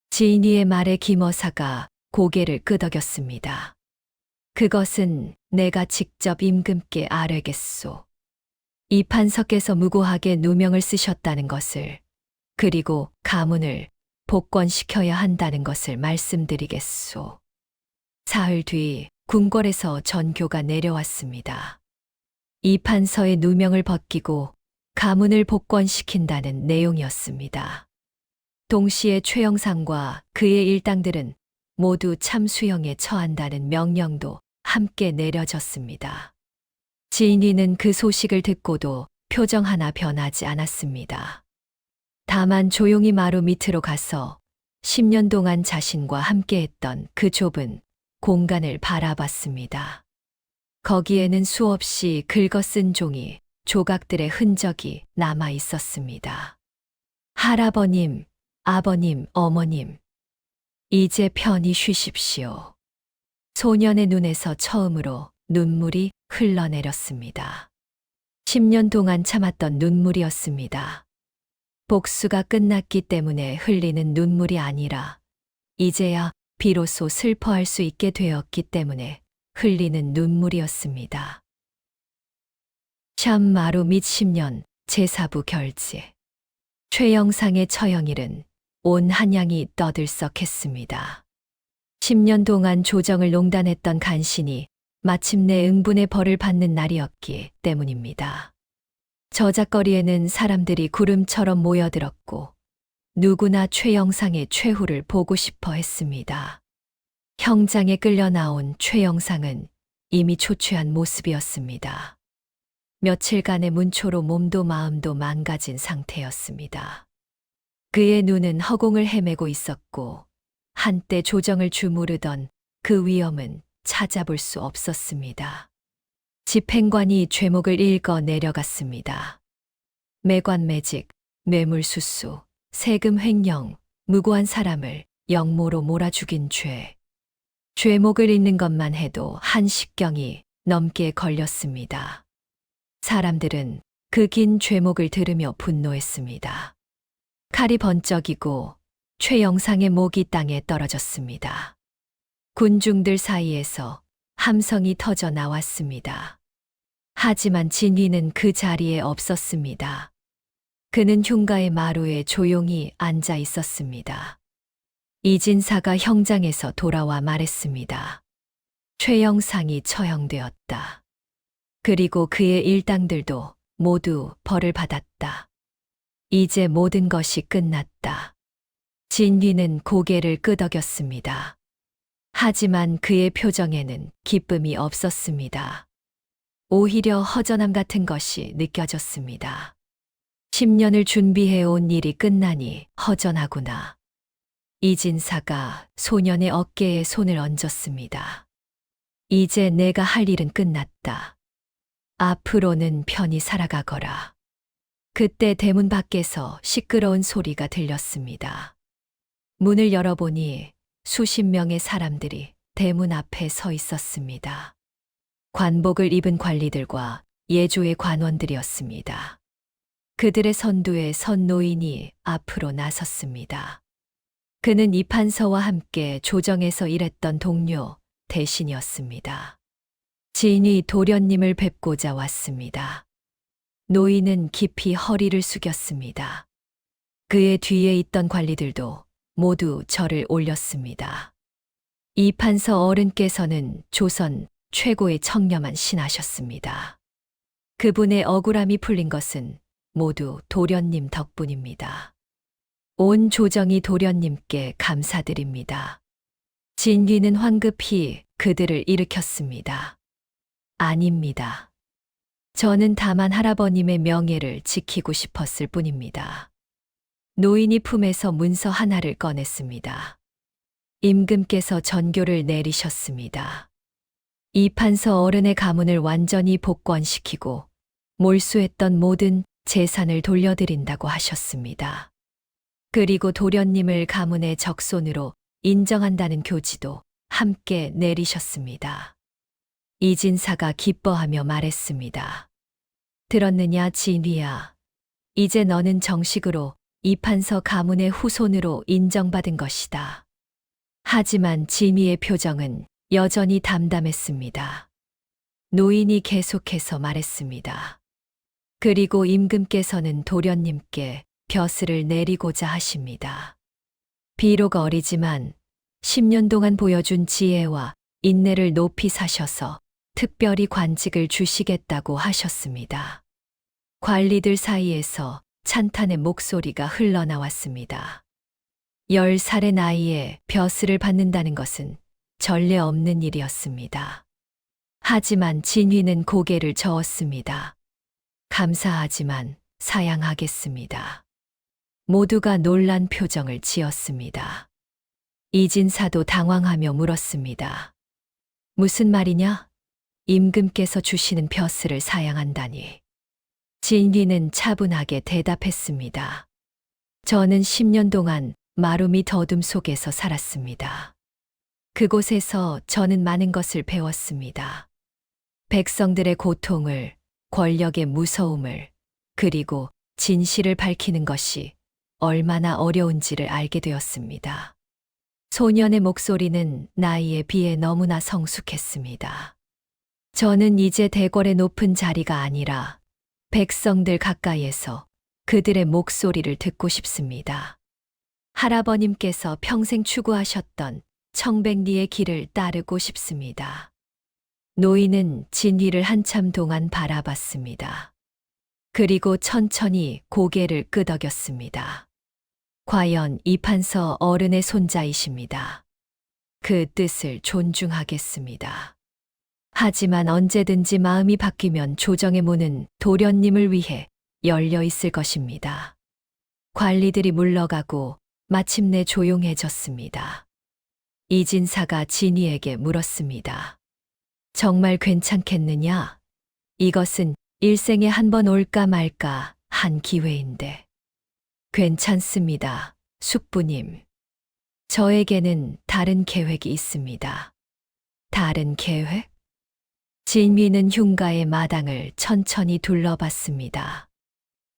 지인이의 말에 김어사가 고개를 끄덕였습니다. 그것은 내가 직접 임금께 아뢰겠소. 이 판서께서 무고하게 누명을 쓰셨다는 것을, 그리고 가문을 복권시켜야 한다는 것을 말씀드리겠소. 사흘 뒤 궁궐에서 전교가 내려왔습니다. 이 판서의 누명을 벗기고 가문을 복권시킨다는 내용이었습니다. 동시에 최영상과 그의 일당들은 모두 참수형에 처한다는 명령도 함께 내려졌습니다. 지인이는 그 소식을 듣고도 표정 하나 변하지 않았습니다. 다만 조용히 마루 밑으로 가서 10년 동안 자신과 함께했던 그 좁은 공간을 바라봤습니다. 거기에는 수없이 긁어쓴 종이, 조각들의 흔적이 남아 있었습니다. 할아버님, 아버님, 어머님, 이제 편히 쉬십시오. 소년의 눈에서 처음으로 눈물이 흘러내렸습니다. 10년 동안 참았던 눈물이었습니다. 복수가 끝났기 때문에 흘리는 눈물이 아니라 이제야 비로소 슬퍼할 수 있게 되었기 때문에 흘리는 눈물이었습니다. 샴마루 및 10년 제4부 결지. 최영상의 처형일은 온 한양이 떠들썩했습니다. 10년 동안 조정을 농단했던 간신이 마침내 응분의 벌을 받는 날이었기 때문입니다. 저작거리에는 사람들이 구름처럼 모여들었고 누구나 최영상의 최후를 보고 싶어 했습니다. 형장에 끌려 나온 최영상은 이미 초췌한 모습이었습니다. 며칠간의 문초로 몸도 마음도 망가진 상태였습니다. 그의 눈은 허공을 헤매고 있었고 한때 조정을 주무르던 그 위엄은 찾아볼 수 없었습니다. 집행관이 죄목을 읽어 내려갔습니다. 매관매직, 뇌물수수, 세금 횡령, 무고한 사람을 영모로 몰아 죽인 죄. 죄목을 읽는 것만 해도 한 십경이 넘게 걸렸습니다. 사람들은 그 긴 죄목을 들으며 분노했습니다. 칼이 번쩍이고 최영상의 목이 땅에 떨어졌습니다. 군중들 사이에서 함성이 터져 나왔습니다. 하지만 진위는 그 자리에 없었습니다. 그는 흉가의 마루에 조용히 앉아 있었습니다. 이진사가 형장에서 돌아와 말했습니다. 최영상이 처형되었다. 그리고 그의 일당들도 모두 벌을 받았다. 이제 모든 것이 끝났다. 진위는 고개를 끄덕였습니다. 하지만 그의 표정에는 기쁨이 없었습니다. 오히려 허전함 같은 것이 느껴졌습니다. 10년을 준비해온 일이 끝나니 허전하구나. 이진사가 소년의 어깨에 손을 얹었습니다. 이제 내가 할 일은 끝났다. 앞으로는 편히 살아가거라. 그때 대문 밖에서 시끄러운 소리가 들렸습니다. 문을 열어보니 수십 명의 사람들이 대문 앞에 서 있었습니다. 관복을 입은 관리들과 예조의 관원들이었습니다. 그들의 선두에 선 노인이 앞으로 나섰습니다. 그는 이 판서와 함께 조정에서 일했던 동료 대신이었습니다. 지인이 도련님을 뵙고자 왔습니다. 노인은 깊이 허리를 숙였습니다. 그의 뒤에 있던 관리들도 모두 절을 올렸습니다. 이 판서 어른께서는 조선 최고의 청렴한 신하셨습니다. 그분의 억울함이 풀린 것은 모두 도련님 덕분입니다. 온 조정이 도련님께 감사드립니다. 진귀는 황급히 그들을 일으켰습니다. 아닙니다. 저는 다만 할아버님의 명예를 지키고 싶었을 뿐입니다. 노인이 품에서 문서 하나를 꺼냈습니다. 임금께서 전교를 내리셨습니다. 이 판서 어른의 가문을 완전히 복권시키고 몰수했던 모든 재산을 돌려드린다고 하셨습니다. 그리고 도련님을 가문의 적손으로 인정한다는 교지도 함께 내리셨습니다. 이진사가 기뻐하며 말했습니다. 들었느냐, 진휘야. 이제 너는 정식으로 이판서 가문의 후손으로 인정받은 것이다. 하지만 진휘의 표정은 여전히 담담했습니다. 노인이 계속해서 말했습니다. 그리고 임금께서는 도련님께 벼슬을 내리고자 하십니다. 비록 어리지만 10년 동안 보여준 지혜와 인내를 높이 사셔서 특별히 관직을 주시겠다고 하셨습니다. 관리들 사이에서 찬탄의 목소리가 흘러나왔습니다. 10살의 나이에 벼슬을 받는다는 것은 전례 없는 일이었습니다. 하지만 진휘는 고개를 저었습니다. 감사하지만 사양하겠습니다. 모두가 놀란 표정을 지었습니다. 이진사도 당황하며 물었습니다. 무슨 말이냐? 임금께서 주시는 벼슬을 사양한다니. 진휘는 차분하게 대답했습니다. 저는 10년 동안 마루 밑 어둠 속에서 살았습니다. 그곳에서 저는 많은 것을 배웠습니다. 백성들의 고통을, 권력의 무서움을, 그리고 진실을 밝히는 것이 얼마나 어려운지를 알게 되었습니다. 소년의 목소리는 나이에 비해 너무나 성숙했습니다. 저는 이제 대궐의 높은 자리가 아니라 백성들 가까이에서 그들의 목소리를 듣고 싶습니다. 할아버님께서 평생 추구하셨던 청백리의 길을 따르고 싶습니다. 노인은 진휘를 한참 동안 바라봤습니다. 그리고 천천히 고개를 끄덕였습니다. 과연 이판서 어른의 손자이십니다. 그 뜻을 존중하겠습니다. 하지만 언제든지 마음이 바뀌면 조정의 문은 도련님을 위해 열려 있을 것입니다. 관리들이 물러가고 마침내 조용해졌습니다. 이진사가 진휘에게 물었습니다. 정말 괜찮겠느냐? 이것은 일생에 한 번 올까 말까 한 기회인데. 괜찮습니다, 숙부님. 저에게는 다른 계획이 있습니다. 다른 계획? 진휘는 흉가의 마당을 천천히 둘러봤습니다.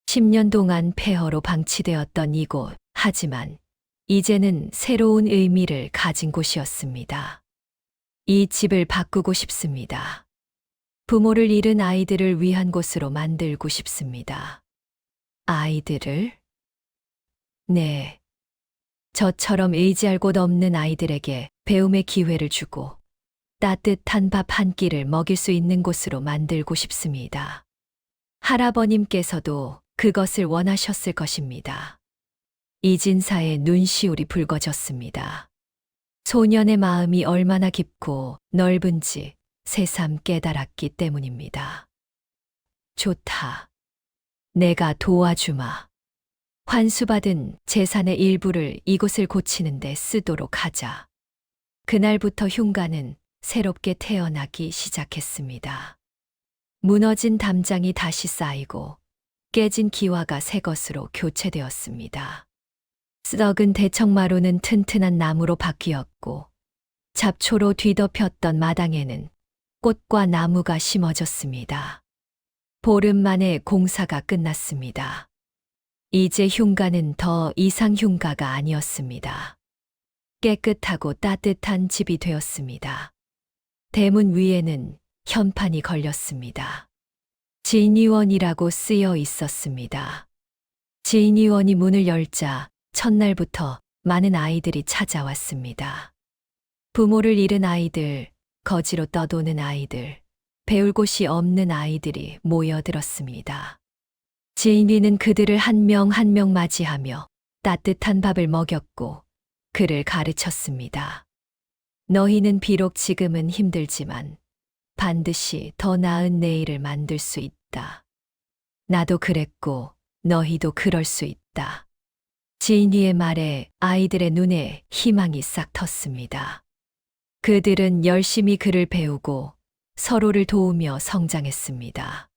10년 동안 폐허로 방치되었던 이곳, 하지만 이제는 새로운 의미를 가진 곳이었습니다. 이 집을 바꾸고 싶습니다. 부모를 잃은 아이들을 위한 곳으로 만들고 싶습니다. 아이들을? 네. 저처럼 의지할 곳 없는 아이들에게 배움의 기회를 주고 따뜻한 밥 한 끼를 먹일 수 있는 곳으로 만들고 싶습니다. 할아버님께서도 그것을 원하셨을 것입니다. 이진사의 눈시울이 붉어졌습니다. 소년의 마음이 얼마나 깊고 넓은지 새삼 깨달았기 때문입니다. 좋다. 내가 도와주마. 환수받은 재산의 일부를 이곳을 고치는 데 쓰도록 하자. 그날부터 흉가는 새롭게 태어나기 시작했습니다. 무너진 담장이 다시 쌓이고 깨진 기와가 새 것으로 교체되었습니다. 썩은 대청마루는 튼튼한 나무로 바뀌었고 잡초로 뒤덮였던 마당에는 꽃과 나무가 심어졌습니다. 보름 만에 공사가 끝났습니다. 이제 흉가는 더 이상 흉가가 아니었습니다. 깨끗하고 따뜻한 집이 되었습니다. 대문 위에는 현판이 걸렸습니다. 진의원이라고 쓰여 있었습니다. 진의원이 문을 열자 첫날부터 많은 아이들이 찾아왔습니다. 부모를 잃은 아이들, 거지로 떠도는 아이들, 배울 곳이 없는 아이들이 모여들었습니다. 진휘는 그들을 한 명 한 명 맞이하며 따뜻한 밥을 먹였고 그를 가르쳤습니다. 너희는 비록 지금은 힘들지만 반드시 더 나은 내일을 만들 수 있다. 나도 그랬고 너희도 그럴 수 있다. 지인이의 말에 아이들의 눈에 희망이 싹 텄습니다. 그들은 열심히 글을 배우고 서로를 도우며 성장했습니다.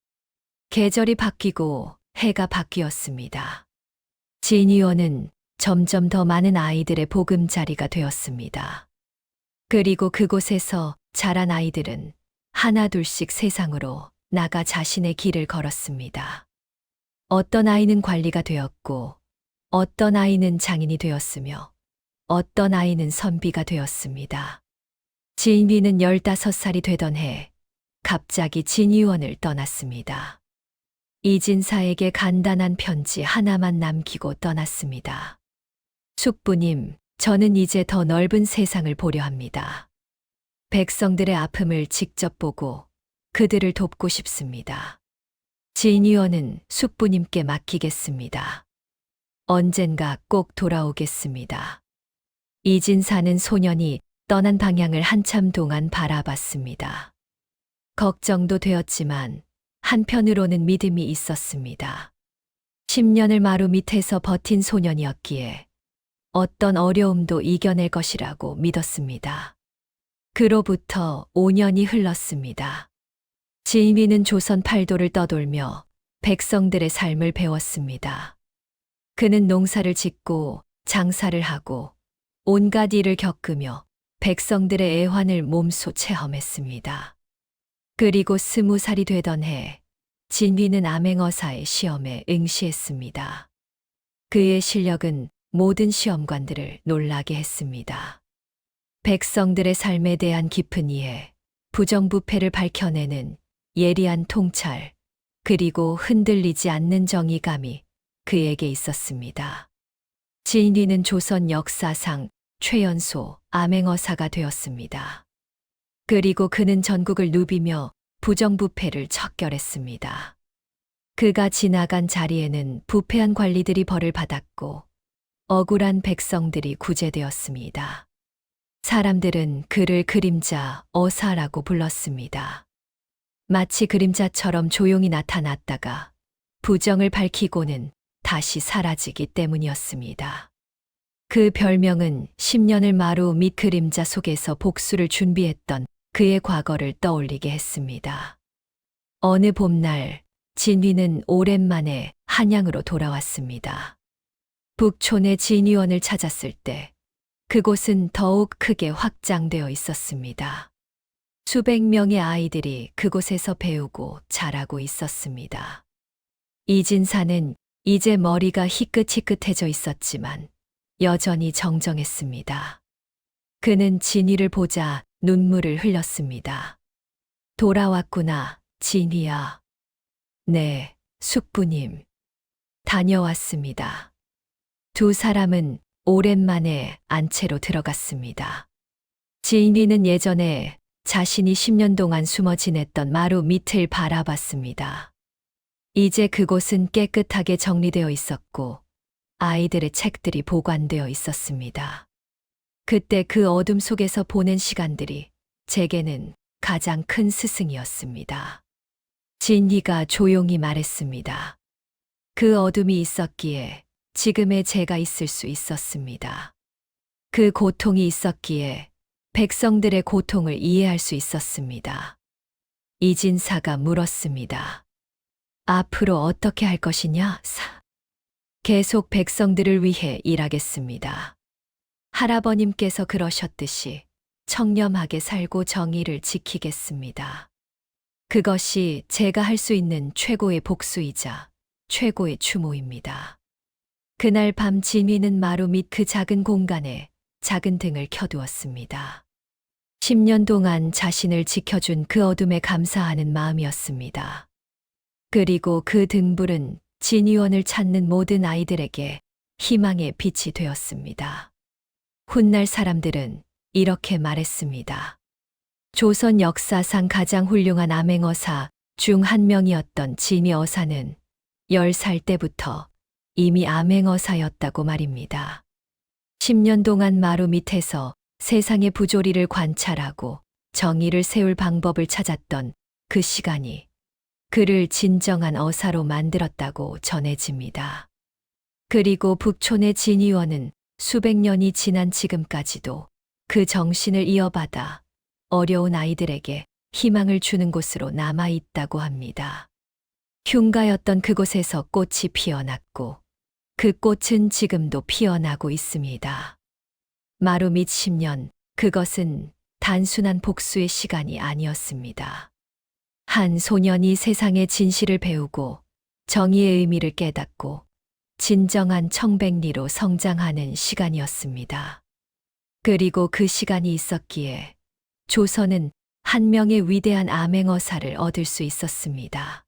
계절이 바뀌고 해가 바뀌었습니다. 진위원은 점점 더 많은 아이들의 보금자리가 되었습니다. 그리고 그곳에서 자란 아이들은 하나둘씩 세상으로 나가 자신의 길을 걸었습니다. 어떤 아이는 관리가 되었고, 어떤 아이는 장인이 되었으며, 어떤 아이는 선비가 되었습니다. 진위는 15살이 되던 해, 갑자기 진위원을 떠났습니다. 이진사에게 간단한 편지 하나만 남기고 떠났습니다. 숙부님, 저는 이제 더 넓은 세상을 보려 합니다. 백성들의 아픔을 직접 보고 그들을 돕고 싶습니다. 진위원은 숙부님께 맡기겠습니다. 언젠가 꼭 돌아오겠습니다. 이진사는 소년이 떠난 방향을 한참 동안 바라봤습니다. 걱정도 되었지만 한편으로는 믿음이 있었습니다. 10년을 마루 밑에서 버틴 소년이었기에 어떤 어려움도 이겨낼 것이라고 믿었습니다. 그로부터 5년이 흘렀습니다. 진위는 조선 팔도를 떠돌며 백성들의 삶을 배웠습니다. 그는 농사를 짓고 장사를 하고 온갖 일을 겪으며 백성들의 애환을 몸소 체험했습니다. 그리고 20살이 되던 해, 진위는 암행어사의 시험에 응시했습니다. 그의 실력은 모든 시험관들을 놀라게 했습니다. 백성들의 삶에 대한 깊은 이해, 부정부패를 밝혀내는 예리한 통찰, 그리고 흔들리지 않는 정의감이 그에게 있었습니다. 진위는 조선 역사상 최연소 암행어사가 되었습니다. 그리고 그는 전국을 누비며 부정부패를 척결했습니다. 그가 지나간 자리에는 부패한 관리들이 벌을 받았고 억울한 백성들이 구제되었습니다. 사람들은 그를 그림자 어사라고 불렀습니다. 마치 그림자처럼 조용히 나타났다가 부정을 밝히고는 다시 사라지기 때문이었습니다. 그 별명은 10년을 마루 밑 그림자 속에서 복수를 준비했던 그의 과거를 떠올리게 했습니다. 어느 봄날 진위는 오랜만에 한양으로 돌아왔습니다. 북촌의 진위원을 찾았을 때 그곳은 더욱 크게 확장되어 있었습니다. 수백 명의 아이들이 그곳에서 배우고 자라고 있었습니다. 이진사는 이제 머리가 희끗희끗해져 있었지만 여전히 정정했습니다. 그는 진위를 보자 눈물을 흘렸습니다. 돌아왔구나, 진위야. 네, 숙부님. 다녀왔습니다. 두 사람은 오랜만에 안채로 들어갔습니다. 진위는 예전에 자신이 10년 동안 숨어 지냈던 마루 밑을 바라봤습니다. 이제 그곳은 깨끗하게 정리되어 있었고 아이들의 책들이 보관되어 있었습니다. 그때 그 어둠 속에서 보낸 시간들이 제게는 가장 큰 스승이었습니다. 진위가 조용히 말했습니다. 그 어둠이 있었기에 지금의 제가 있을 수 있었습니다. 그 고통이 있었기에 백성들의 고통을 이해할 수 있었습니다. 이진사가 물었습니다. 앞으로 어떻게 할 것이냐, 계속 백성들을 위해 일하겠습니다. 할아버님께서 그러셨듯이 청렴하게 살고 정의를 지키겠습니다. 그것이 제가 할 수 있는 최고의 복수이자 최고의 추모입니다. 그날 밤 진위는 마루 밑 그 작은 공간에 작은 등을 켜두었습니다. 10년 동안 자신을 지켜준 그 어둠에 감사하는 마음이었습니다. 그리고 그 등불은 진위원을 찾는 모든 아이들에게 희망의 빛이 되었습니다. 훗날 사람들은 이렇게 말했습니다. 조선 역사상 가장 훌륭한 암행어사 중 한 명이었던 진위 어사는 10살 때부터 이미 암행어사였다고 말입니다. 10년 동안 마루 밑에서 세상의 부조리를 관찰하고 정의를 세울 방법을 찾았던 그 시간이 그를 진정한 어사로 만들었다고 전해집니다. 그리고 북촌의 진의원은 수백 년이 지난 지금까지도 그 정신을 이어받아 어려운 아이들에게 희망을 주는 곳으로 남아 있다고 합니다. 흉가였던 그곳에서 꽃이 피어났고 그 꽃은 지금도 피어나고 있습니다. 마루 밑 10년, 그것은 단순한 복수의 시간이 아니었습니다. 한 소년이 세상의 진실을 배우고 정의의 의미를 깨닫고 진정한 청백리로 성장하는 시간이었습니다. 그리고 그 시간이 있었기에 조선은 한 명의 위대한 암행어사를 얻을 수 있었습니다.